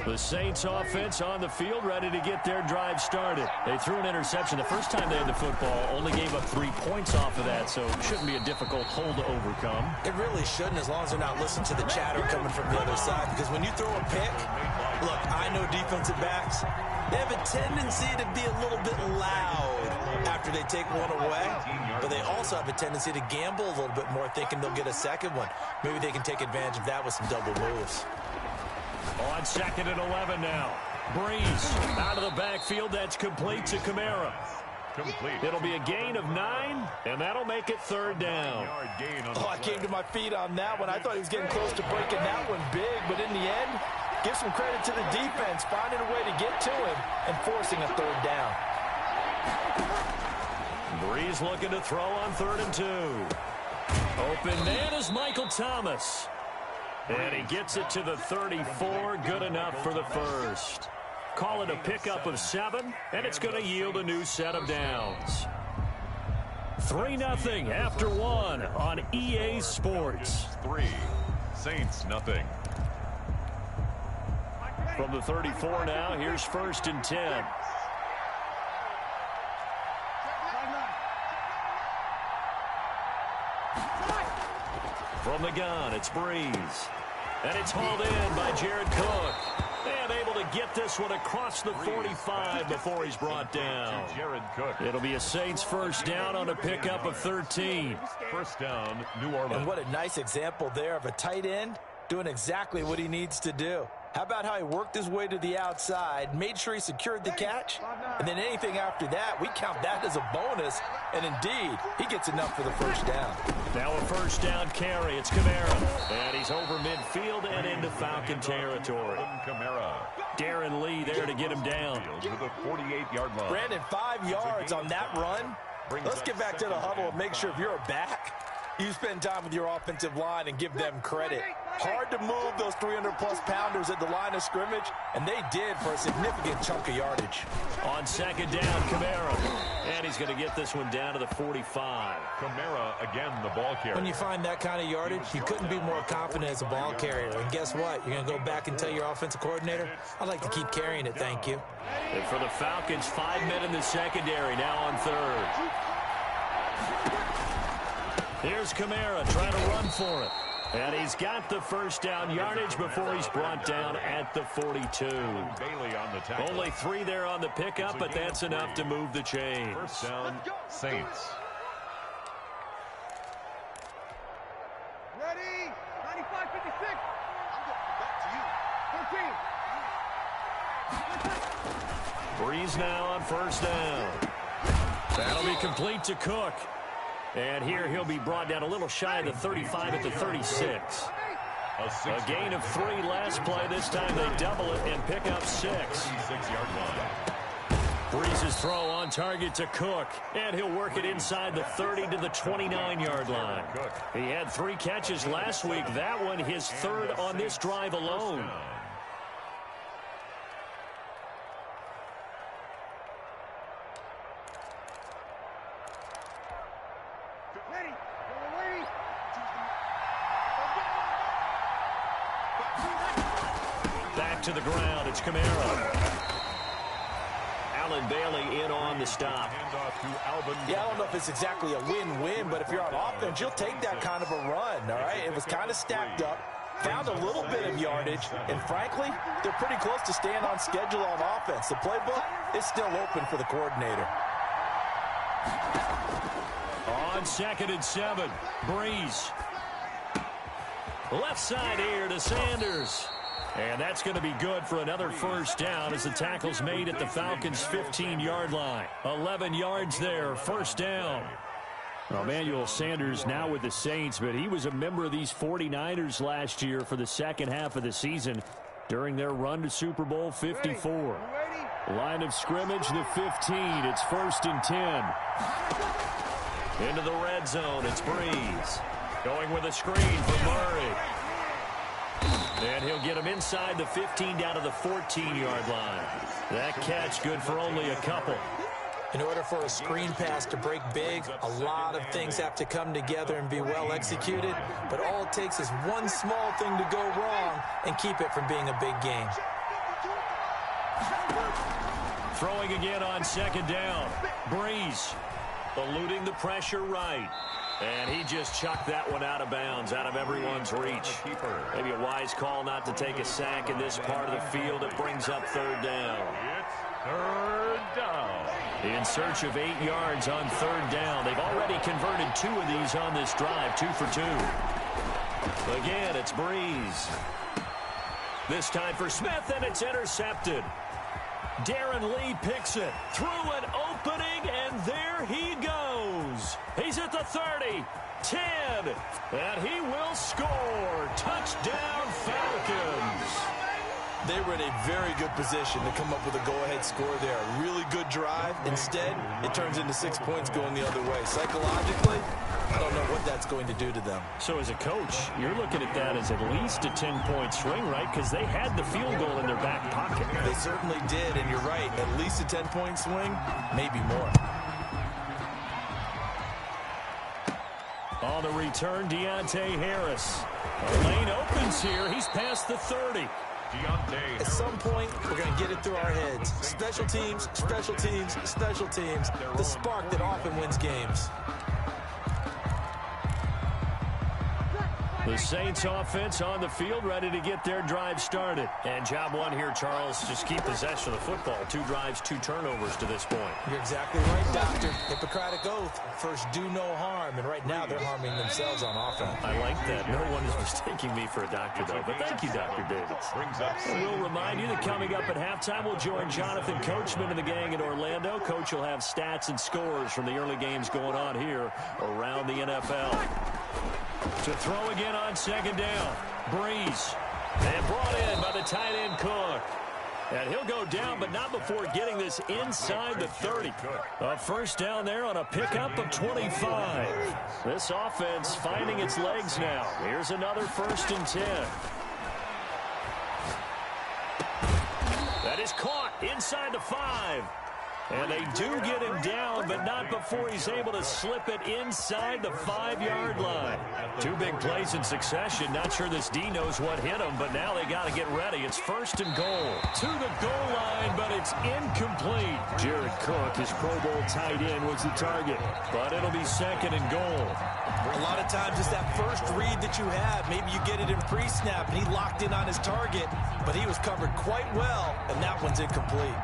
The Saints offense on the field, ready to get their drive started. They threw an interception the first time they had the football, only gave up 3 points off of that, so it shouldn't be a difficult hole to overcome. It really shouldn't, as long as they're not listening to the chatter coming from the other side, because when you throw a pick, look, I know defensive backs, they have a tendency to be a little bit loud after they take one away, but they also have a tendency to gamble a little bit more, thinking they'll get a second one. Maybe they can take advantage of that with some double moves. On 2nd and 11 now. Breeze out of the backfield. That's complete to Kamara. It'll be a gain of 9, and that'll make it 3rd down. Oh, I came to my feet on that one. I thought he was getting close to breaking that one big, but in the end, give some credit to the defense, finding a way to get to him and forcing a 3rd down. Breeze looking to throw on 3rd and 2. Open man is Michael Thomas. And he gets it to the 34, good enough for the first. Call it a pickup of 7, and it's going to yield a new set of downs. 3-0 after 1 on EA Sports. 3, Saints nothing. From the 34 now, here's 1st and 10. From the gun, it's Breeze. And it's hauled in by Jared Cook. And able to get this one across the 45 before he's brought down. It'll be a Saints 1st down on a pickup of 13. 1st down, New Orleans. And what a nice example there of a tight end doing exactly what he needs to do. How about how he worked his way to the outside, made sure he secured the catch, and then anything after that, we count that as a bonus, and indeed, he gets enough for the 1st down. Now a 1st down carry. It's Kamara. And he's over midfield and into Falcon territory. Darren Lee there to get him down. To the 48-yard line. Brandon, 5 yards on that run. Let's get back to the huddle and make sure if you're a back, you spend time with your offensive line and give them credit. Hard to move those 300-plus pounders at the line of scrimmage, and they did for a significant chunk of yardage. On 2nd down, Kamara. And he's going to get this one down to the 45. Kamara, again, the ball carrier. When you find that kind of yardage, you couldn't be more confident as a ball carrier. And guess what? You're going to go back and tell your offensive coordinator, I'd like to keep carrying it, thank you. And for the Falcons, 5 men in the secondary, now on 3rd. Here's Kamara trying to run for it. And he's got the 1st down yardage before he's brought down at the 42. Only 3 there on the pickup, but that's enough to move the chains. 1st down, Saints. Ready? 95-56. I'm going back to you. 13. Breeze now on 1st down. That'll be complete to Cook. And here he'll be brought down a little shy of the 35 at the 36. A gain of 3 last play. This time they double it and pick up 6. 6-yard line. Breeze's throw on target to Cook. And he'll work it inside the 30 to the 29-yard line. He had 3 catches last week. That one his 3rd on this drive alone. Back to the ground, it's Kamara. Allen Bailey in on the stop. Yeah, I don't know if it's exactly a win-win, but if you're on offense, you'll take that kind of a run, all right? It was kind of stacked up, found a little bit of yardage, and frankly, they're pretty close to staying on schedule on offense. The playbook is still open for the coordinator. On 2nd and 7, Breeze. Left side here to Sanders. And that's going to be good for another 1st down as the tackle's made at the Falcons' 15-yard line. 11 yards there, 1st down. Well, Emmanuel Sanders now with the Saints, but he was a member of these 49ers last year for the second half of the season during their run to Super Bowl 54. Line of scrimmage, the 15. It's 1st and 10. Into the red zone, it's Breeze. Going with a screen for Murray. And he'll get him inside the 15 down to the 14-yard line. That catch good for only a couple. In order for a screen pass to break big, a lot of things have to come together and be well executed. But all it takes is one small thing to go wrong and keep it from being a big game. Throwing again on second down. Breeze eluding the pressure right. And he just chucked that one out of bounds, out of everyone's reach. Maybe a wise call not to take a sack in this part of the field. It brings up third down. It's third down. In search of 8 yards on third down. They've already converted 2 of these on this drive, 2 for 2. Again, it's Breeze. This time for Smith, and it's intercepted. Darren Lee picks it through an opening, and there he goes. He's at the 30, 10, and he will score. Touchdown, Falcons. They were in a very good position to come up with a go-ahead score there. A really good drive. Instead, it turns into 6 points going the other way. Psychologically, I don't know what that's going to do to them. So as a coach, you're looking at that as at least a 10-point swing, right? Because they had the field goal in their back pocket. They certainly did, and you're right. At least a 10-point swing, maybe more. On the return, Deontay Harris. The lane opens here. He's past the 30. At some point, we're going to get it through our heads. Special teams, special teams, special teams. The spark that often wins games. The Saints offense on the field, ready to get their drive started. And job one here, Charles, just keep possession of the football. 2 drives, 2 turnovers to this point. You're exactly right, Doctor. Hippocratic oath. First, do no harm. And right now, they're harming themselves on offense. I like that. No one is mistaking me for a doctor, though. But thank you, Dr. Davis. And we'll remind you that coming up at halftime, we'll join Jonathan Coachman and the gang in Orlando. Coach will have stats and scores from the early games going on here around the NFL. To throw again on second down. Breeze. And brought in by the tight end Cook. And he'll go down, but not before getting this inside the 30. A first down there on a pickup of 25. This offense finding its legs now. Here's another 1st and 10. That is caught inside the 5. And they do get him down, but not before he's able to slip it inside the 5-yard line. 2 big plays in succession. Not sure this D knows what hit him, but now they got to get ready. It's 1st and goal. To the goal line, but it's incomplete. Jared Cook, his Pro Bowl tight end, was the target. But it'll be 2nd and goal. A lot of times it's that first read that you have. Maybe you get it in pre-snap, and he locked in on his target, but he was covered quite well, and that one's incomplete.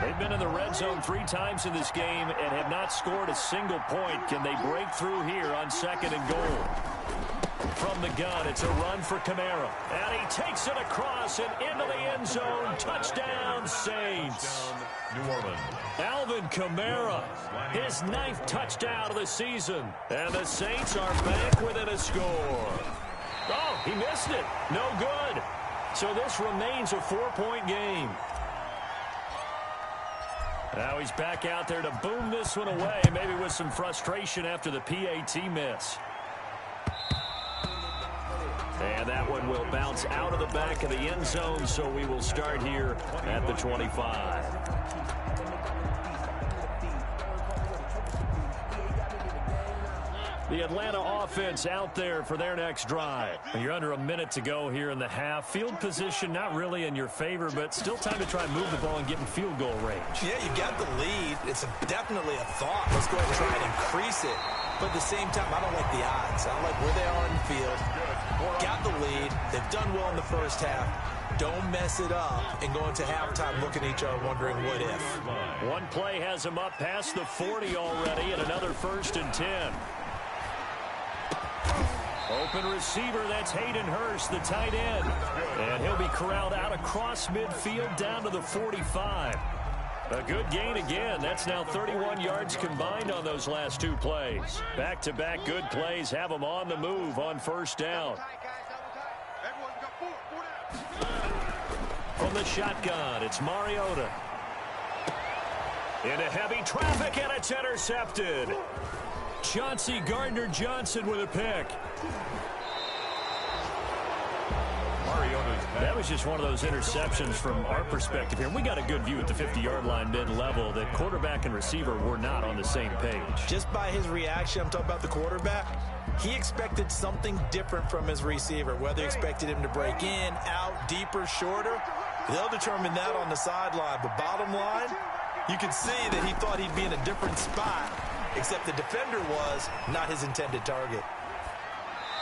They've been in the red zone 3 times in this game and have not scored a single point. Can they break through here on 2nd and goal? From the gun, it's a run for Kamara. And he takes it across and into the end zone. Touchdown, Saints. New Orleans. Alvin Kamara, his 9th touchdown of the season. And the Saints are back within a score. Oh, he missed it. No good. So this remains a 4-point game. Now he's back out there to boom this one away, maybe with some frustration after the PAT miss. And that one will bounce out of the back of the end zone, so we will start here at the 25. The Atlanta offense out there for their next drive. You're under a minute to go here in the half. Field position not really in your favor, but still time to try and move the ball and get in field goal range. Yeah, you got the lead. It's definitely a thought. Let's go ahead and try and increase it. But at the same time, I don't like the odds. I don't like where they are in the field. Got the lead. They've done well in the first half. Don't mess it up and go into halftime looking at each other wondering what if. One play has him up past the 40 already, and another 1st and 10. Open receiver, that's Hayden Hurst, the tight end. And he'll be corralled out across midfield down to the 45. A good gain again. That's now 31 yards combined on those last 2 plays. Back-to-back good plays have them on the move on 1st down. From the shotgun, it's Mariota. Into heavy traffic, and it's intercepted. Chauncey Gardner-Johnson with a pick. That was just one of those interceptions from our perspective here. We got a good view at the 50-yard line mid-level that quarterback and receiver were not on the same page. Just by his reaction, I'm talking about the quarterback, he expected something different from his receiver, whether he expected him to break in, out, deeper, shorter. They'll determine that on the sideline. But bottom line, you can see that he thought he'd be in a different spot, except the defender was not his intended target.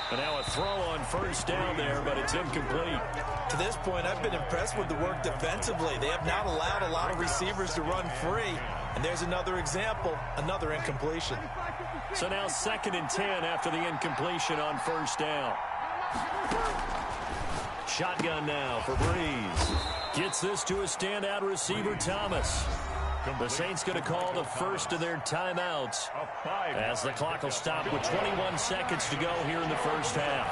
And now a throw on first down there, but it's incomplete. To this point, I've been impressed with the work defensively. They have not allowed a lot of receivers to run free. And there's another example, another incompletion. So now 2nd and 10 after the incompletion on first down. Shotgun now for Breeze. Gets this to a standout receiver, Thomas. The Saints going to call the first of their timeouts as the clock will stop with 21 seconds to go here in the first half.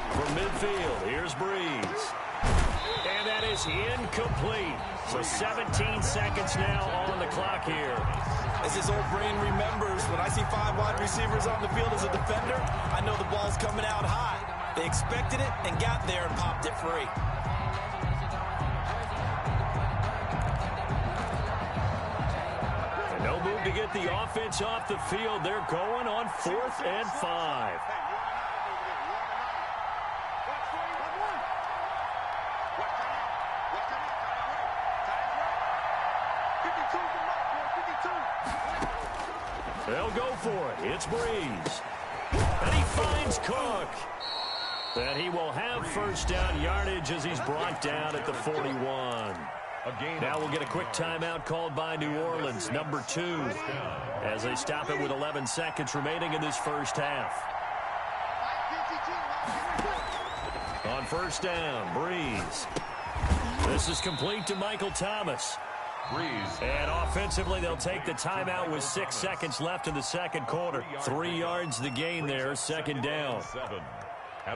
From midfield, here's Breeze. And that is incomplete. So 17 seconds now on the clock here. As his old brain remembers, when I see 5 wide receivers on the field as a defender, I know the ball's coming out high. They expected it and got there and popped it free. And no move to get the offense off the field. They're going on 4th and 5. They'll go for it. It's Breeze. And he finds Cook. And he will have first down yardage as he's brought down at the 41. Now we'll get a quick timeout called by New Orleans, number 2, as they stop it with 11 seconds remaining in this first half. On first down, Breeze. This is complete to Michael Thomas. Breeze. And offensively, they'll take the timeout with 6 seconds left in the second quarter. 3 yards the gain there, 2nd down.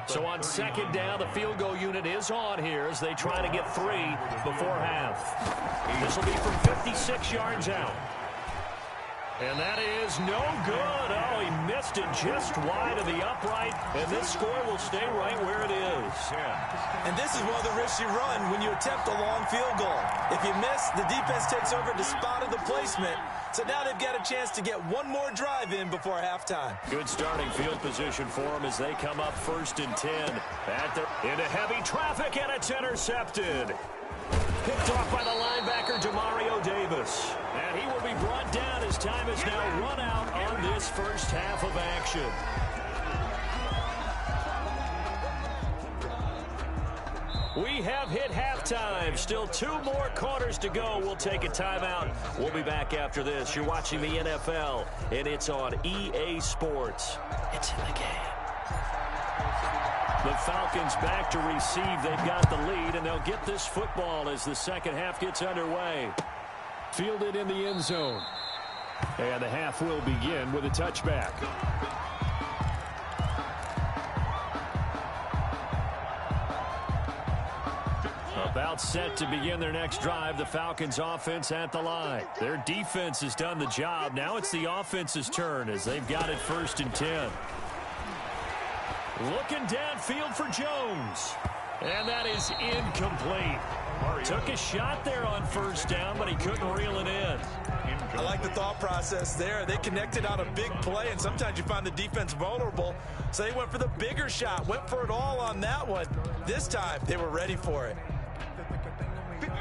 So on 2nd down, the field goal unit is on here as they try to get 3 before half. This will be from 56 yards out. And that is no good. Oh, he missed it just wide of the upright, and this score will stay right where it is. And this is one of the risks you run when you attempt a long field goal. If you miss, the defense takes over the spot of the placement. So now they've got a chance to get one more drive in before halftime. Good starting field position for them as they come up 1st and 10. Into heavy traffic, and it's intercepted. Picked off by the linebacker, Demario Davis. And he will be brought down as time is now run out on this first half of action. We have hit halftime. Still 2 more quarters to go. We'll take a timeout. We'll be back after this. You're watching the NFL, and it's on EA Sports. It's in the game. The Falcons back to receive. They've got the lead, and they'll get this football as the second half gets underway. Fielded in the end zone. And the half will begin with a touchback. About set to begin their next drive. The Falcons offense at the line. Their defense has done the job. Now it's the offense's turn as they've got it 1st and 10. Looking downfield for Jones. And that is incomplete. Took a shot there on first down, but he couldn't reel it in. I like the thought process there. They connected on a big play, and sometimes you find the defense vulnerable. So they went for the bigger shot, went for it all on that one. This time, they were ready for it.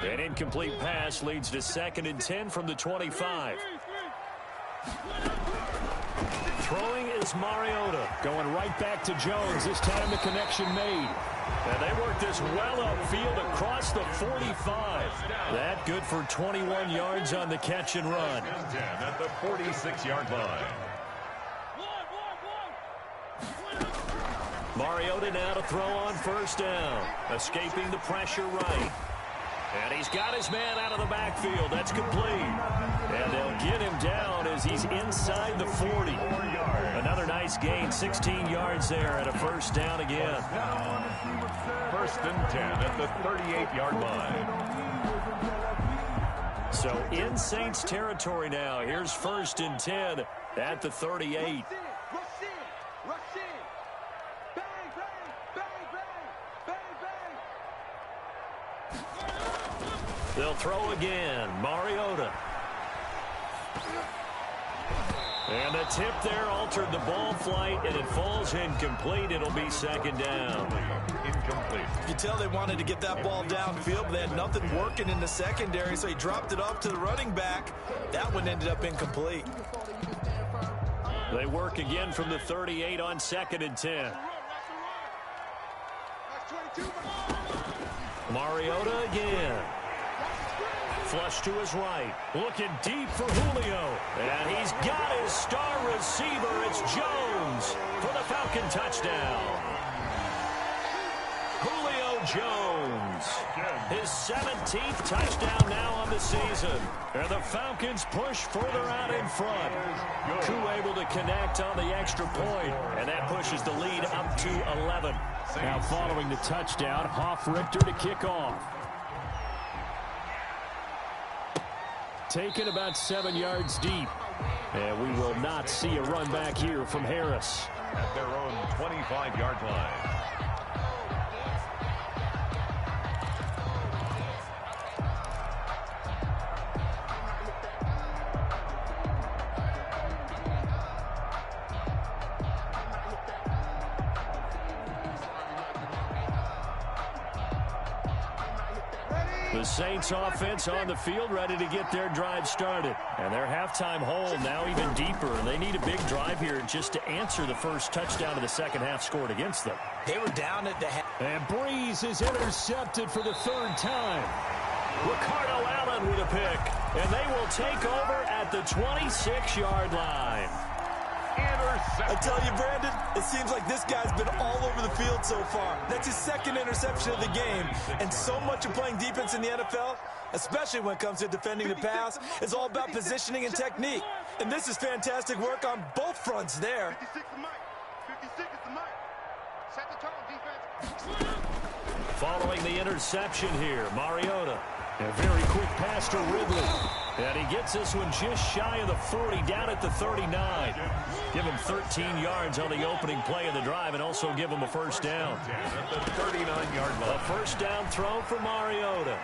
An incomplete pass leads to 2nd and 10 from the 25. Throwing is Mariota. Going right back to Jones. This time the connection made. And they work this well upfield across the 45. That good for 21 yards on the catch and run. At the 46-yard line. Mariota now to throw on first down. Escaping the pressure right. And he's got his man out of the backfield. That's complete. And they'll get him down as he's inside the 40. Another nice gain, 16 yards there at a first down again. 1st and 10 at the 38-yard line. So in Saints territory now. Here's 1st and 10 at the 38. They'll throw again. Mariota. And the tip there altered the ball flight, and it falls incomplete. It'll be second down. Incomplete. You tell they wanted to get that ball downfield, but they had nothing working in the secondary, so he dropped it off to the running back. That one ended up incomplete. They work again from the 38 on 2nd and 10. Mariota again. Flush to his right. Looking deep for Julio. And he's got his star receiver. It's Jones for the Falcon touchdown. Julio Jones. His 17th touchdown now on the season. And the Falcons push further out in front. Koo able to connect on the extra point. And that pushes the lead up to 11. Now following the touchdown, Hoff-Richter to kick off. Taken about 7 yards deep. And we will not see a run back here from Harris. At their own 25-yard line. The Saints offense on the field ready to get their drive started. And their halftime hole now even deeper. And they need a big drive here just to answer the first touchdown of the second half scored against them. They were down at the half. And Breeze is intercepted for the 3rd time. Ricardo Allen with a pick. And they will take over at the 26-yard line. I tell you, Brandon, it seems like this guy's been all over the field so far. That's his 2nd interception of the game. And so much of playing defense in the NFL, especially when it comes to defending the pass, is all about positioning and technique. And this is fantastic work on both fronts there. 56 is Mike. 56 is the Mike. Set the tone, defense. Following the interception here, Mariota. A very quick pass to Ridley. And he gets this one just shy of the 40, down at the 39. Give him 13 yards on the opening play of the drive and also give him a first down. At the 39-yard line. A first down throw for Mariota.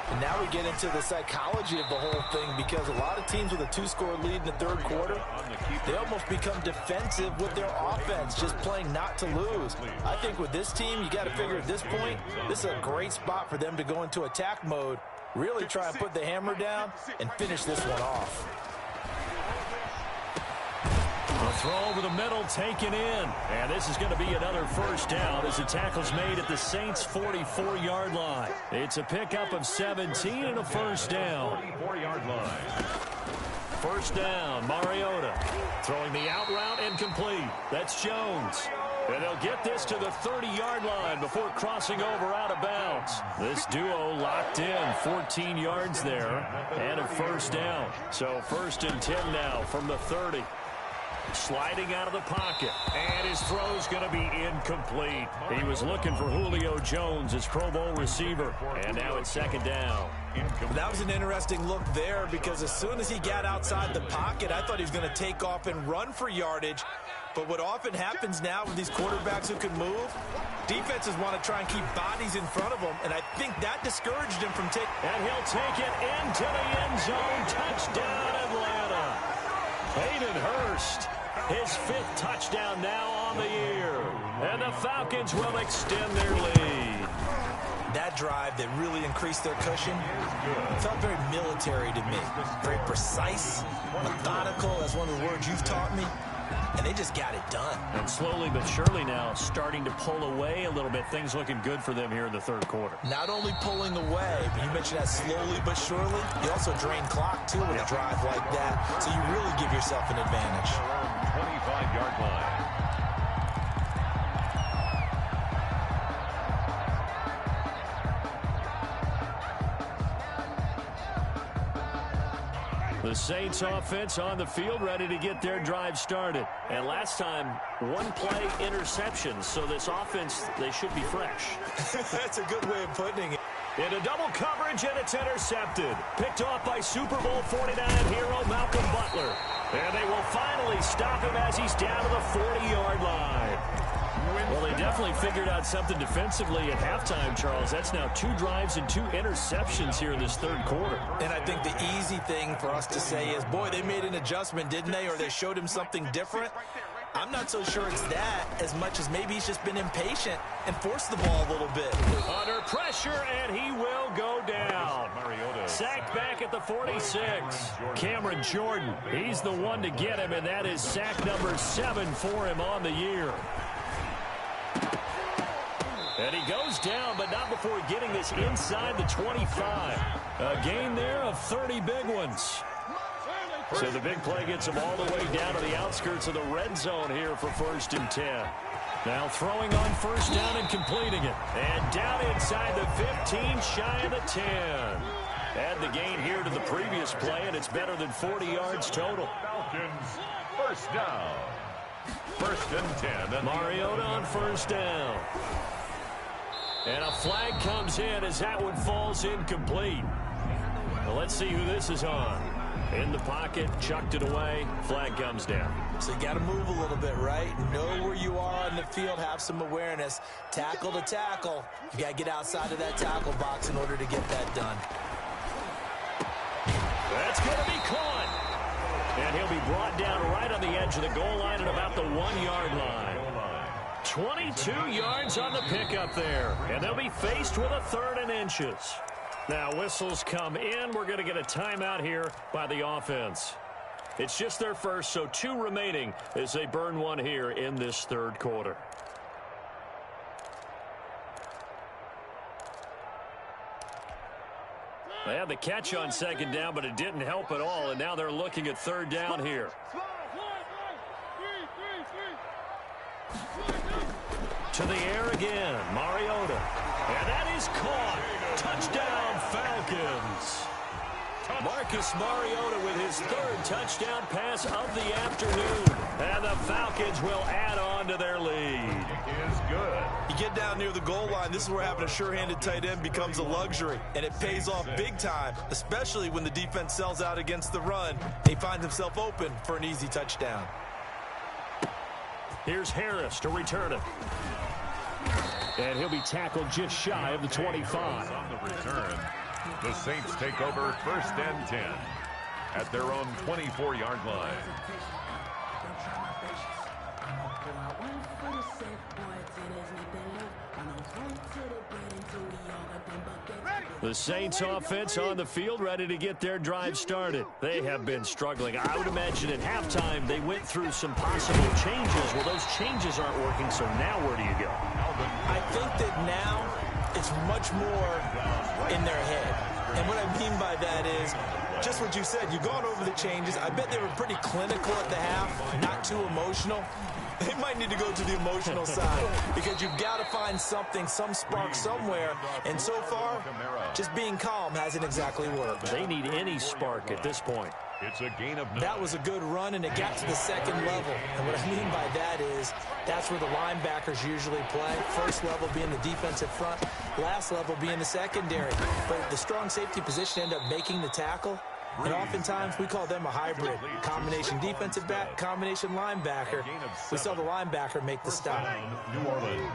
And now we get into the psychology of the whole thing, because a lot of teams with a 2-score lead in the 3rd quarter, they almost become defensive with their offense, just playing not to lose. I think with this team, you got to figure at this point, this is a great spot for them to go into attack mode, really try and put the hammer down and finish this one off. A throw over the middle, taken in. And this is going to be another first down as the tackle's made at the Saints' 44-yard line. It's a pickup of 17 and a first down. 44-yard line. First down, Mariota. Throwing the out route incomplete. That's Jones. And they'll get this to the 30-yard line before crossing over out of bounds. This duo locked in, 14 yards there, and a first down. So 1st and 10 now from the 30. Sliding out of the pocket, and his throw's going to be incomplete. He was looking for Julio Jones, his Pro Bowl receiver, and now it's 2nd down. That was an interesting look there, because as soon as he got outside the pocket, I thought he was going to take off and run for yardage. But what often happens now with these quarterbacks who can move, defenses want to try and keep bodies in front of them, and I think that discouraged him from taking. And he'll take it into the end zone. Touchdown, Atlanta. Hayden Hurst, his 5th touchdown now on the year. And the Falcons will extend their lead. That drive that really increased their cushion felt very military to me. Very precise, methodical, that's one of the words you've taught me. And they just got it done. And slowly but surely now starting to pull away a little bit. Things looking good for them here in the 3rd quarter. Not only pulling away, but you mentioned that slowly but surely. You also drain clock, too, with a drive like that. So you really give yourself an advantage. 25-yard line. The Saints offense on the field ready to get their drive started. And last time, 1-play interceptions. So this offense, they should be fresh. That's a good way of putting it. Into double coverage, and it's intercepted. Picked off by Super Bowl 49 hero Malcolm Butler. And they will finally stop him as he's down to the 40-yard line. Well, they definitely figured out something defensively at halftime, Charles. That's now 2 drives and 2 interceptions here in this 3rd quarter. And I think the easy thing for us to say is, boy, they made an adjustment, didn't they? Or they showed him something different. I'm not so sure it's that as much as maybe he's just been impatient and forced the ball a little bit. Under pressure, and he will go down. Sacked back at the 46. Cameron Jordan, he's the one to get him, and that is sack number 7 for him on the year. And he goes down, but not before getting this inside the 25. A gain there of 30 big ones. So the big play gets him all the way down to the outskirts of the red zone here for 1st and 10. Now throwing on 1st down and completing it. And down inside the 15, shy of the 10. Add the gain here to the previous play, and it's better than 40 yards total. Falcons, 1st down. 1st and 10. Mariota on 1st down. And a flag comes in as that one falls incomplete. Well, let's see who this is on. In the pocket, chucked it away, flag comes down. So you got to move a little bit, right? Know where you are on the field, have some awareness. Tackle to tackle. You got to get outside of that tackle box in order to get that done. That's going to be caught. And he'll be brought down right on the edge of the goal line at about the 1-yard line. 22 yards on the pickup there. And they'll be faced with a 3rd and inches. Now whistles come in. We're going to get a timeout here by the offense. It's just their first, so 2 remaining as they burn one here in this 3rd quarter. They had the catch on 2nd down, but it didn't help at all, and now they're looking at 3rd down here. To the air again, Mariota. And that is caught. Touchdown, Falcons. Marcus Mariota with his 3rd touchdown pass of the afternoon. And the Falcons will add on to their lead. Is good. You get down near the goal line, this is where having a sure-handed tight end becomes a luxury. And it pays off big time, especially when the defense sells out against the run. He finds himself open for an easy touchdown. Here's Harris to return it. And he'll be tackled just shy of the 25. On the return, the Saints take over 1st and 10 at their own 24-yard line. The Saints offense on the field, ready to get their drive started. They have been struggling. I would imagine at halftime they went through some possible changes. Well, those changes aren't working, so now where do you go? I think that now it's much more in their head. And what I mean by that is just what you said. You've gone over the changes. I bet they were pretty clinical at the half, not too emotional. They might need to go to the emotional side because you've got to find something, some spark somewhere. And so far, just being calm hasn't exactly worked. They need any spark at this point. It's a gain of 9. That was a good run, and it got to the 2nd level. And what I mean by that is that's where the linebackers usually play. 1st level being the defensive front, last level being the secondary. But the strong safety position ended up making the tackle. And oftentimes we call them a hybrid. Combination defensive back, combination linebacker. We saw the linebacker make the stop. New Orleans.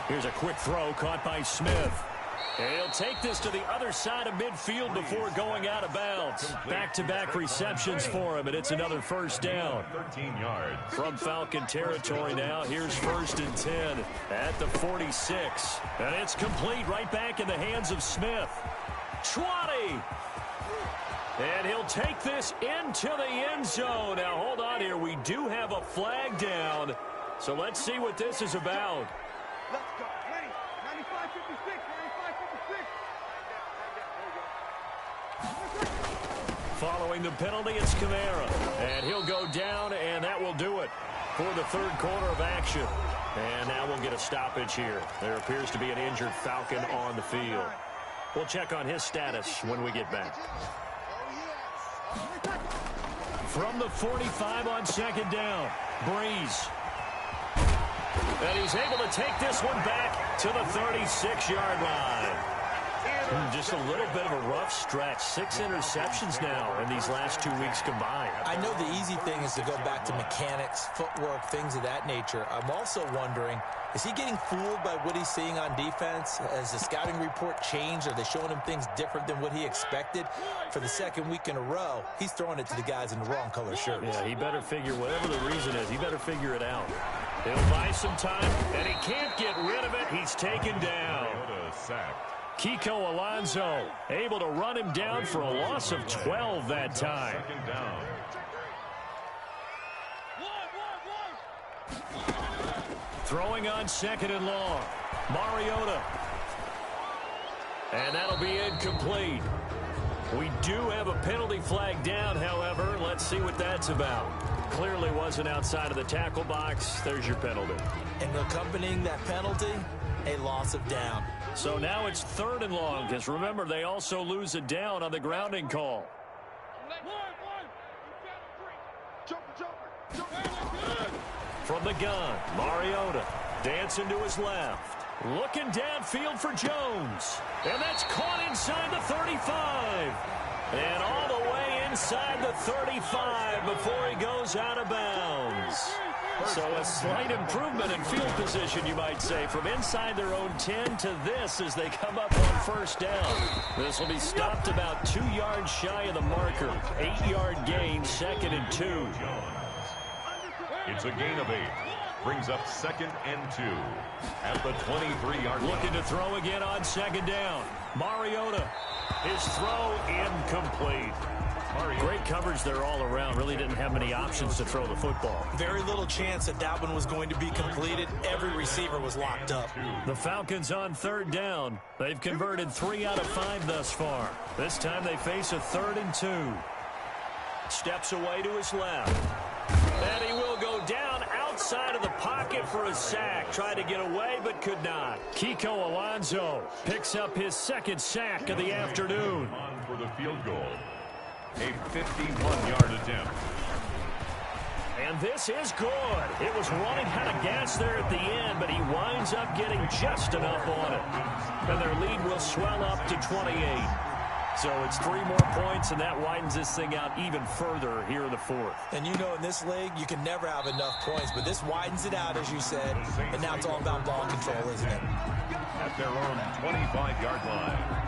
Here's a quick throw caught by Smith. And he'll take this to the other side of midfield before going out of bounds. Back-to-back receptions for him, and it's another 1st down. 13 yards. From Falcon territory now, here's 1st and 10 at the 46. And it's complete right back in the hands of Smith. 20. And he'll take this into the end zone. Now, hold on here. We do have a flag down. So let's see what this is about. Let's go. Ready. 95, 56. 95, 56. Following the penalty, it's Kamara. And he'll go down, and that will do it for the 3rd quarter of action. And now we'll get a stoppage here. There appears to be an injured Falcon on the field. We'll check on his status when we get back. From the 45 on 2nd down, Breeze. And he's able to take this one back to the 36-yard line. Just a little bit of a rough stretch. 6 interceptions now in these last 2 weeks combined. I know the easy thing is to go back to mechanics, footwork, things of that nature. I'm also wondering, is he getting fooled by what he's seeing on defense? Has the scouting report changed? Are they showing him things different than what he expected? For the second week in a row, he's throwing it to the guys in the wrong color shirts. Yeah, he better figure, whatever the reason is, he better figure it out. He'll buy some time, and he can't get rid of it. He's taken down. Kiko Alonso able to run him down for a loss of 12 that time. Throwing on 2nd and long. Mariota. And that'll be incomplete. We do have a penalty flag down, however. Let's see what that's about. Clearly wasn't outside of the tackle box. There's your penalty. And accompanying that penalty, a loss of down. So now it's 3rd and long, because remember, they also lose a down on the grounding call. From the gun, Mariota dancing to his left. Looking downfield for Jones. And that's caught inside the 35. And all the way inside the 35 before he goes out of bounds. So a slight improvement in field position, you might say, from inside their own 10 to this as they come up on 1st down. This will be stopped about 2 yards shy of the marker. 8-yard gain, 2nd and 2. It's a gain of 8. Brings up 2nd and 2 at the 23-yard line. Looking to throw again on 2nd down. Mariota. His throw incomplete. Great coverage there all around. Really didn't have many options to throw the football. Very little chance that one was going to be completed. Every receiver was locked up. The Falcons on 3rd down. They've converted 3 out of 5 thus far. This time they face a 3rd and 2. Steps away to his left. And he will go down outside of the pocket for a sack. Tried to get away, but could not. Kiko Alonso picks up his 2nd sack of the afternoon. On for the field goal. A 51-yard attempt. And this is good. It was running out of gas there at the end, but he winds up getting just enough on it. And their lead will swell up to 28. So it's 3 more points, and that widens this thing out even further here in the 4th. And you know, in this league, you can never have enough points, but this widens it out, as you said, and now it's all about ball control, isn't it? At their own 25-yard line.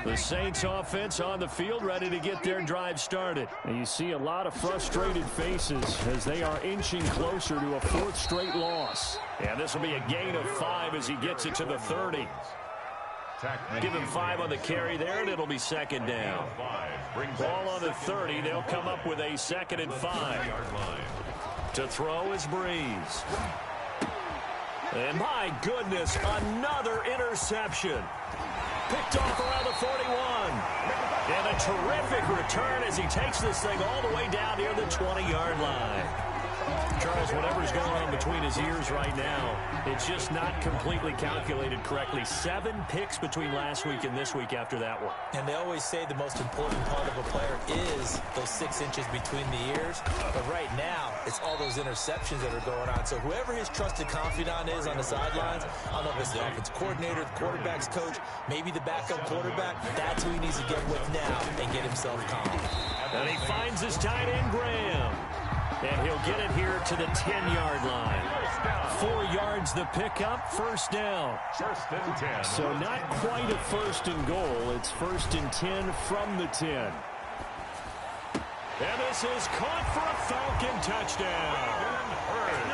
The Saints offense on the field, ready to get their drive started. And you see a lot of frustrated faces as they are inching closer to a 4th straight loss. And this will be a gain of 5 as he gets it to the 30. Give him 5 on the carry there, and it'll be 2nd down. Ball on the 30. They'll come up with a 2nd and 5. To throw is Breeze. And my goodness, another interception. Picked off around the 41. And a terrific return as he takes this thing all the way down near the 20-yard line. Charles, whatever's going on between his ears right now, it's just not completely calculated correctly. 7 picks between last week and this week after that one. And they always say the most important part of a player is those 6 inches between the ears. But right now, it's all those interceptions that are going on. So whoever his trusted confidant is on the sidelines, I don't know if it's the offensive coordinator, the quarterback's coach, maybe the backup quarterback, that's who he needs to get with now and get himself calm. And he finds his tight end, Graham. And he'll get it here to the 10-yard line. 4 yards the pickup, 1st down. 1st and 10. So not quite a 1st and goal. It's 1st and 10 from the 10. And this is caught for a Falcon touchdown.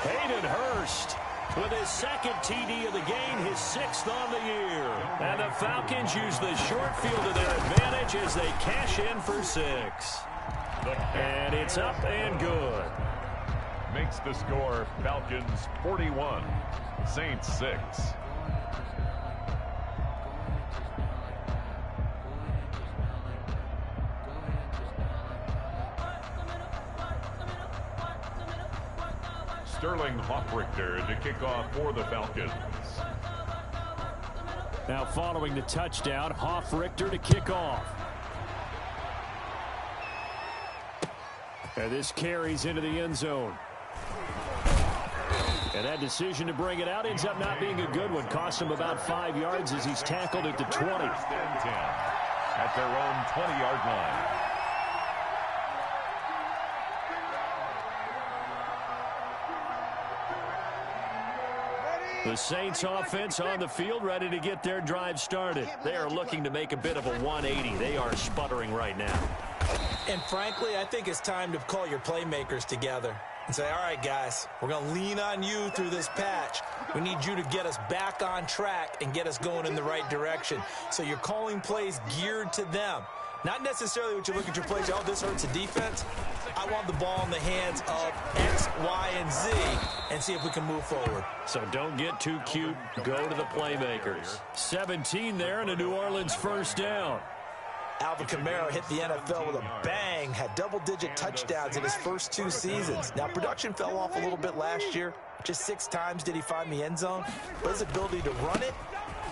Hayden Hurst with his 2nd TD of the game, his 6th on the year. And the Falcons use the short field to their advantage as they cash in for 6. And it's up and good. Makes the score Falcons 41, Saints 6. Sterling Hoffrichter to kick off for the Falcons. Now following the touchdown, Hoffrichter to kick off. And this carries into the end zone. And that decision to bring it out ends up not being a good one. Cost him about 5 yards as he's tackled at the 20. First and 10 at their own 20-yard line. The Saints offense on the field, ready to get their drive started. They are looking to make a bit of a 180. They are sputtering right now. And frankly, I think it's time to call your playmakers together and say, all right, guys, we're going to lean on you through this patch. We need you to get us back on track and get us going in the right direction. So you're calling plays geared to them. Not necessarily what you look at your plays, oh, this hurts the defense. I want the ball in the hands of X, Y, and Z and see if we can move forward. So don't get too cute. Go to the playmakers. 17 there and a New Orleans first down. Alvin Kamara hit the NFL with a bang, had double-digit touchdowns in his first 2 seasons. Now, production fell off a little bit last year. Just 6 times did he find the end zone. But his ability to run it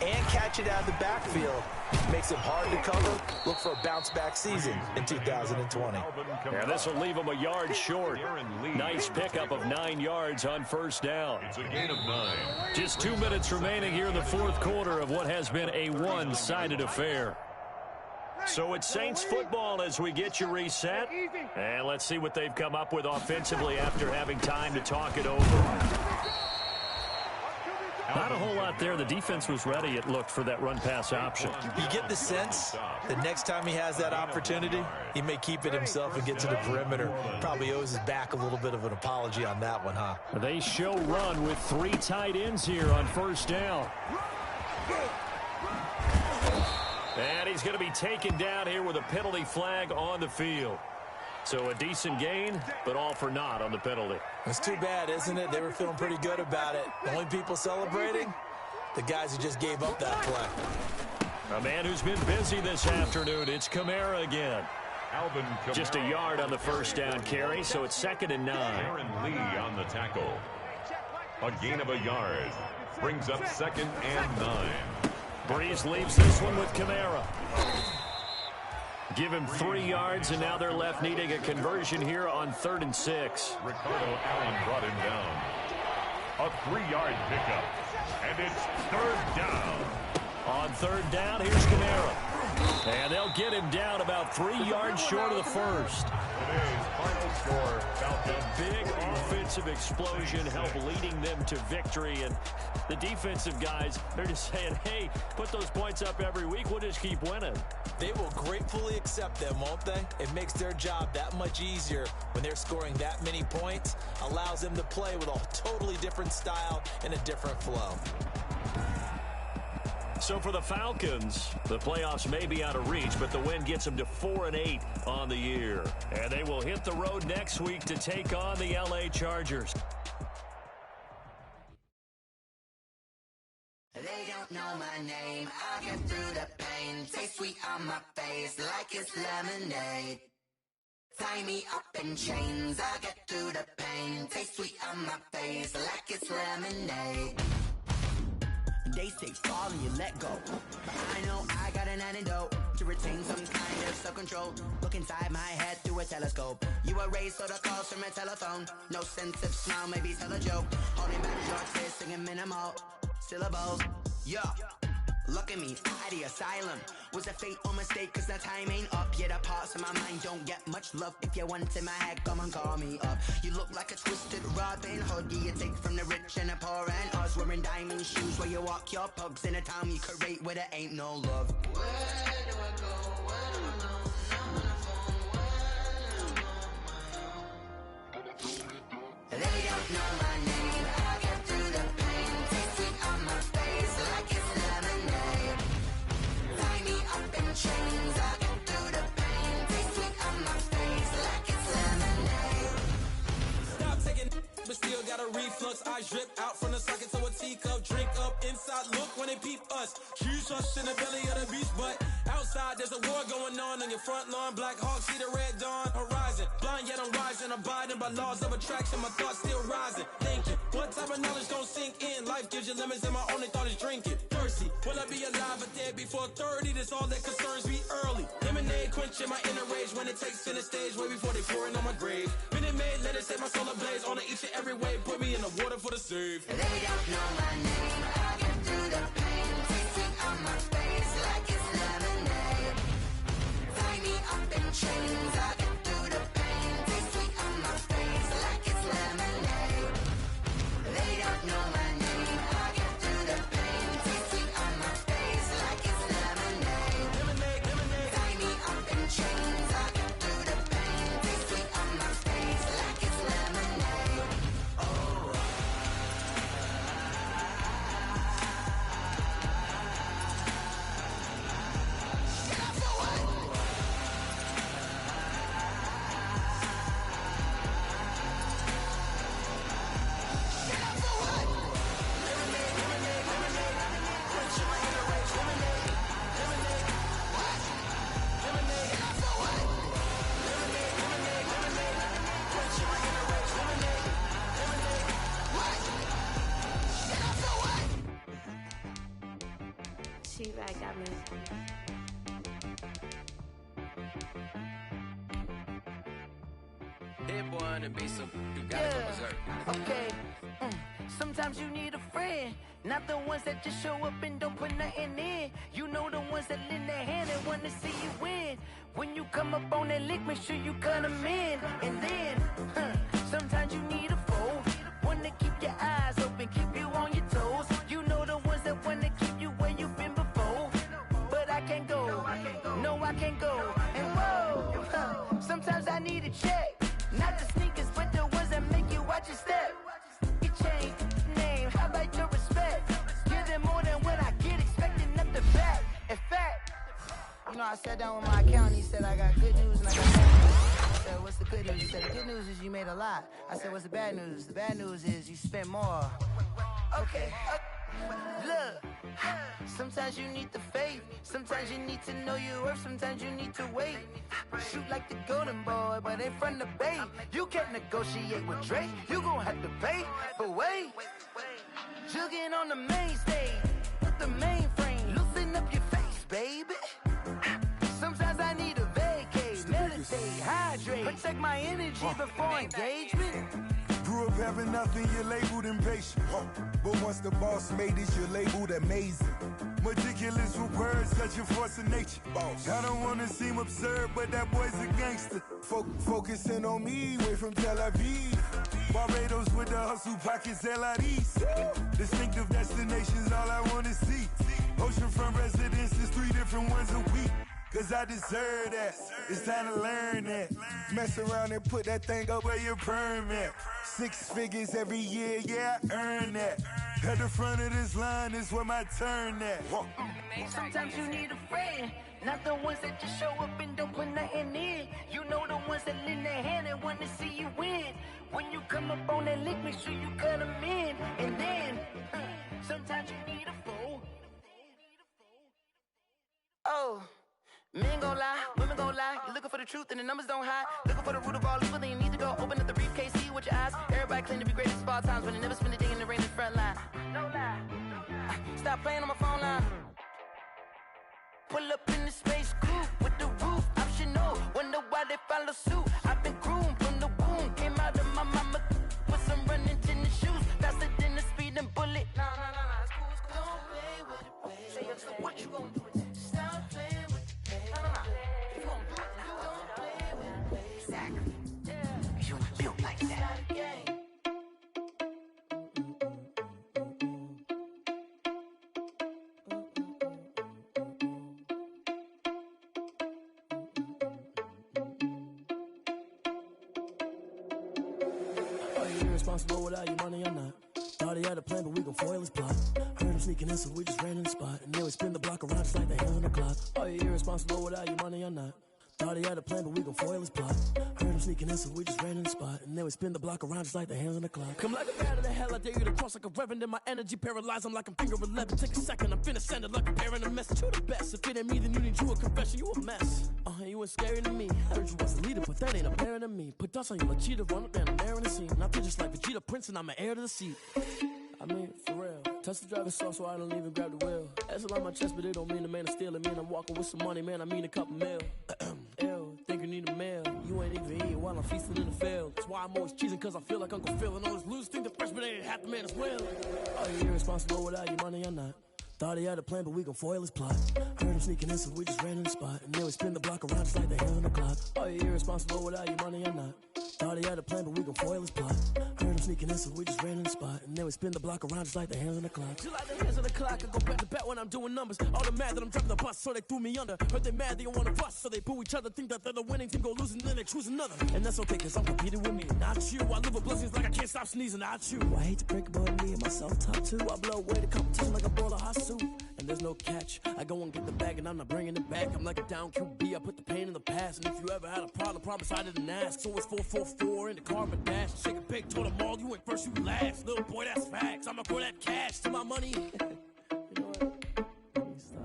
and catch it out of the backfield makes it hard to cover. Look for a bounce-back season in 2020. Yeah, this will leave him a yard short. Nice pickup of 9 yards on first down. It's a gain of 9. Just 2 minutes remaining here in the fourth quarter of what has been a one-sided affair. So it's Saints football as we get you reset. And let's see what they've come up with offensively after having time to talk it over. Not a whole lot there. The defense was ready, it looked, for that run-pass option. You get the sense that next time he has that opportunity, he may keep it himself and get to the perimeter. Probably owes his back a little bit of an apology on that one, huh? They show run with 3 tight ends here on first down. And he's going to be taken down here with a penalty flag on the field. So a decent gain, but all for naught on the penalty. It's too bad, isn't it? They were feeling pretty good about it. The only people celebrating, the guys who just gave up that play. A man who's been busy this afternoon, it's Kamara again. Alvin Kamara. Just a yard on the first down carry, so it's 2nd and 9. Aaron Lee on the tackle. A gain of a yard. Brings up 2nd and 9. Breeze leaves this one with Kamara. Give him 3 yards, and now they're left needing a conversion here on 3rd and 6. Ricardo Allen brought him down. A 3-yard pickup. And it's 3rd down. On 3rd down, here's Kamara. And they'll get him down about 3 yards short of the first. Today's final score, Falcons. Big offensive explosion helped leading them to victory. And the defensive guys, they're just saying, hey, put those points up every week. We'll just keep winning. They will gratefully accept them, won't they? It makes their job that much easier when they're scoring that many points. Allows them to play with a totally different style and a different flow. So for the Falcons, the playoffs may be out of reach, but the win gets them to 4-8 on the year. And they will hit the road next week to take on the LA Chargers. They don't know my name. I get through the pain. Taste sweet on my face like it's lemonade. Tie me up in chains. I get through the pain. Taste sweet on my face like it's lemonade. They say fall and you let go, but I know I got an antidote to retain some kind of self-control. Look inside my head through a telescope. You were raised so the calls from a telephone. No sense of smile, maybe tell a joke. Holding back short tears, singing minimal syllables. Yo, look at me, out the asylum. Was a fate or mistake, cause the time ain't up. Yet the parts of my mind don't get much love. If you want in my head, come and call me up. You look like a twisted Robin Hood. You take from the rich and the poor and us. Wearing diamond shoes where you walk your pugs in a town you create where there ain't no love. Where do I go? Where do I know? I'm on the phone. Where do I know my own? They don't know my name. I get through the pain. Taste sweet on my face like it's lemonade. Tie me up in chains. I get through the pain. Taste sweet on my face like it's lemonade. Stop taking, but still got a reflux. Eyes drip out from the socket to a teacup. Drink up inside, look when they peep us. Choose us in the belly of the beast, but outside there's a war going on your front lawn. Black Hawk see the red dawn horizon. Blind yet I'm rising, abiding by laws of attraction. My thoughts still rising. Thinking, what type of knowledge don't sink in? Life gives you lemons and my only thought is drinking. Thirsty, will I be alive or dead before 30? That's all that concerns me early. Lemonade quenching my inner rage when it takes center stage way before they pouring on my grave. Minute Maid, let it set my soul ablaze on each and every way. Put me in the water for the safe. They don't know my name. I get through the pain. Taste sweet on my face like it's lemonade. Tie me up in chains. I get through the pain. Taste sweet on my face like it's lemonade. They don't know my name. I get through the pain. Taste sweet on my face like it's lemonade. Lemonade, lemonade. Tie me up in chains. I get through the pain. Taste sweet on my face like it's lemonade. She right got me. Hit one and be some. You gotta go berserk. Okay. Sometimes you need a friend, not the ones that just show up and don't put nothing in. You know the ones that lend their hand and want to see you win. When you come up on that lick, make sure you cut them in. And then, sometimes you need a foe, one to keep your eyes open, keep you on your toes. You know the ones that want to keep you where you've been before. But I can't go, no I can't go. And whoa, sometimes I need a check, not the sneakers, but the ones that make you watch your step. Your chain, name, how about your respect? Give them more than what I get, expecting up the back. In fact, you know, I sat down with my accountant, he said I got good news and I got bad news. I said, what's the good news? He said, the good news is you made a lot. I said, what's the bad news? The bad news is you spent more. Okay. Look, sometimes you need the faith, sometimes you need to know your worth, sometimes you need to wait. Shoot like the golden boy, but in front of the bay. You can't negotiate with Drake, you gon' have to pay. But wait, jugging on the main stage, the mainframe, loosen up your face, baby. Sometimes I need a vacate, meditate, hydrate, protect my energy before engagement. Grew up having nothing, you're labeled impatient. But once the boss made it, you're labeled amazing. Meticulous with words, such a force of nature. I don't wanna seem absurd, but that boy's a gangster. Focusing on me, way from Tel Aviv. Barbados with the hustle pockets, LIDs. Distinctive destinations, all I wanna see. Oceanfront residences, 3 different ones a week. Cause I deserve that, it's time to learn that. Mess around and put that thing up where your permit. 6 figures every year, yeah, I earn that. At the front of this line is where my turn at. Sometimes you need a friend, not the ones that just show up and don't put nothing in. You know the ones that lend their hand and want to see you win. When you come up on that lick, make sure you cut them in. And then, sometimes you need a fool. Oh. Men gon' lie, women gon' lie. You're looking for the truth and the numbers don't hide. Looking for the root of all evil, then you need to go open up the briefcase, see with your eyes. Everybody claim to be greatest of all times, but they never spend a day in the rain in the front line. No lie. Stop playing on my phone line. Pull up in the space coupe with the roof optional. Wonder why they follow suit. I've been groomed from the womb. Came out of my mama with some running tennis shoes. Faster than the speeding bullet. Nah, it's cool, it's cool. Don't play with it, baby. Say so what you gon' do with it? Stop playing with it, baby. If you gon' do it, you don't play with it, baby. Exactly. Yeah. You built like that. Irresponsible without your money or not. Thought he had a plan, but we gon' foil his plot. Heard him sneaking in, so we just ran in the spot. And then we spin the block around just like the hell on the clock. Are you irresponsible without your money or not? Thought he had a plan, but we gon' foil his plot. Heard him sneaking in, so we just ran in the spot. And then we spin the block around just like the hands on the clock. Come like a bat of the hell, I dare you to cross like a reverend. In my energy paralyzed, I'm like I'm finger 11. Take a second, I'm finna send it like a parent a message. You the best, if it ain't me, then you need you a confession. You a mess, you ain't scary to me. I heard you was the leader, but that ain't apparent to me. Put dust on you like cheetah, run up down the air in the scene. And I feel just like Vegeta Prince, and I'm an heir to the seat. I mean, for real. Touch the driver's soft so I don't even grab the wheel. That's on my chest, but it don't mean the man is stealing. Mean I'm walking with some money, man, I mean a couple mil. Ew, think you need a mail. You ain't even eating while I'm feasting in the field. That's why I'm always cheesing, cause I feel like Uncle Phil. And all those losers think the freshman ain't half the man as well. Are you irresponsible without your money or not? Thought he had a plan, but we gon' foil his plot. Heard him sneaking in, so we just ran in the spot. And then we spin the block around just like the hand on the clock. Are you irresponsible without your money or not? Thought he had a plan, but we gon' foil his plot. Heard him sneaking in, so we just ran in the spot. And then we spin the block around just like the hands on the clock. Just like the hands on the clock, I go back to back when I'm doing numbers. All the mad that I'm dropping the bus, so they threw me under. Heard they mad, they don't wanna bust, so they boo each other. Think that they're the winning team, go losing, then they choose another. And that's okay, cause I'm competing with me, not you. I live with blessings like I can't stop sneezing, not you. I hate to break it, but me and myself top two. I blow away the competition like a bowl of hot soup. And there's no catch. I go and get the bag and I'm not bringing it back. I'm like a down QB, I put the pain in the past. And if you ever had a problem, promise I didn't ask. So it's 444 in the car, my dash. Shake a pig, told them all, you went first, you last. Little boy, that's facts. I'ma throw that cash to my money. You know what? Let me stop.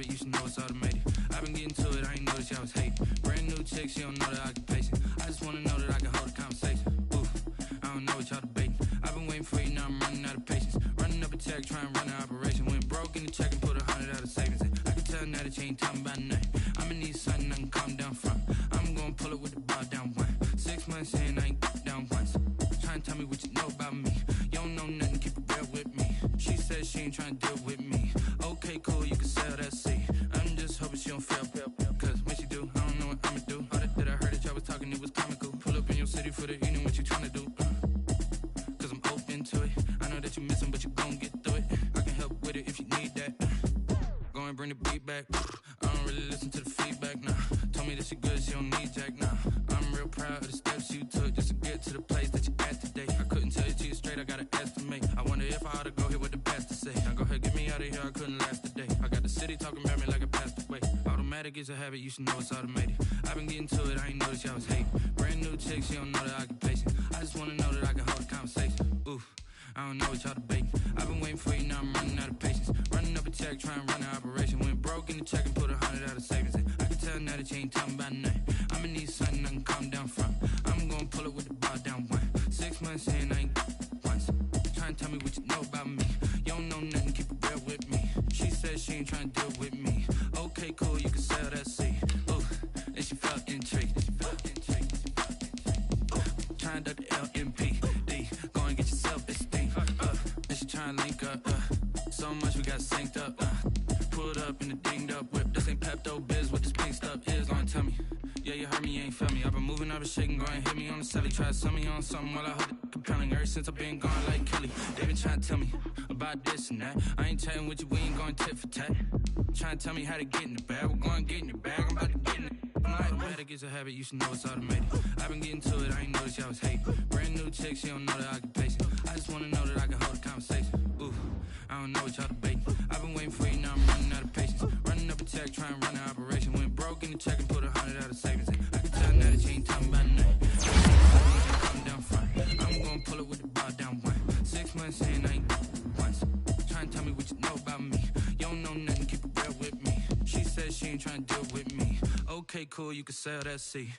You should know it's automated. I've been getting to it, I ain't noticed y'all was hating. Brand new chick, she don't know the occupation. I just wanna know that I can hold a conversation. Ooh, I don't know what y'all debating. I've been waiting for you, now I'm running out of patience. Running up a check, trying to run an operation. Went broke in the check and put 100 out of savings in. I can tell now that you ain't talking about nothing. I'ma need something I can calm down from. I'm gonna pull it with the bar down one. 6 months in, I ain't down once. Trying to tell me what you know about me. You don't know nothing, keep it real with me. She said she ain't trying to deal with me. Okay, cool, you can sell that seed. I'm just hoping she don't fail. Cause when she do, I don't know what I'ma do. All that I heard that y'all was talking, it was comical. Pull up in your city for the evening, what you trying to do? Cause I'm open to it. I know that you missing, but you gon' get through it. I can help with it if you need that. Go and bring the beat back. I don't really listen to the feedback, nah. Told me that she good, she don't need jack, nah. I'm real proud of the steps you took just to get to the place that you at today. I couldn't tell you to you straight, I gotta estimate. I wonder if I ought to go here with the pastor say. Now go ahead, get me out of here, I couldn't last a day. I got the city talking about me like I passed away. Automatic is a habit, you should know it's automated. I've been getting to it, I ain't noticed y'all was hating. Brand new chick, she don't know the occupation. I just wanna know that I can hold a conversation. Ooh, I don't know what y'all debating. I've been waiting for you, now I'm running out of patience. Running up a check, trying to run an operation. Went broke in the check and put 100 out of savings in. I can tell now that you ain't talking about nothing. I'ma need something I can calm down from. I'm gonna pull it with the bar down one. 6 months in, I ain't once. Trying to tell me what you know about me. You don't know nothing, keep it real with me. She said she ain't trying to deal with me. Okay, cool, you can sell that seed. Ooh, and she felt intrigued. Trying to duck the LMPD. Go and get yourself esteem. And she trying to link up. So much we got synced up. Pulled up in the dinged up whip. This ain't Pepto Biz, what this pink stuff is. Go and tell me. Yeah, you heard me, you ain't felt me. I've been moving, I've been shaking, go and hit me on the celly. Try to sell me on something while I hold it compelling. Ever since I've been gone like Kelly. They been trying to tell me about this and that. I ain't chatting with you, we ain't going tit for tat. Trying to tell me how to get in the bag. We're going to get in the bag, I'm about to get in it. Automatic is a habit, you should know it's automated. I've been getting to it, I ain't noticed y'all was hating. Brand new chick, she don't know the occupation. I just wanna know that I can hold a conversation. Ooh, I don't know what y'all debating. I've been waiting for you, now I'm running out of patience. Running up a check, trying to run an operation. Went broke in the check and put 100 out of savings in. I can tell now that you ain't talking about nothing. I'm down front, I'm gonna pull it with the bar down one. 6 months in, I ain't once. Trying to tell me what you know about me. You don't know nothing, keep it real with me. She said she ain't trying to deal with me. Okay, cool, you can sell that seed.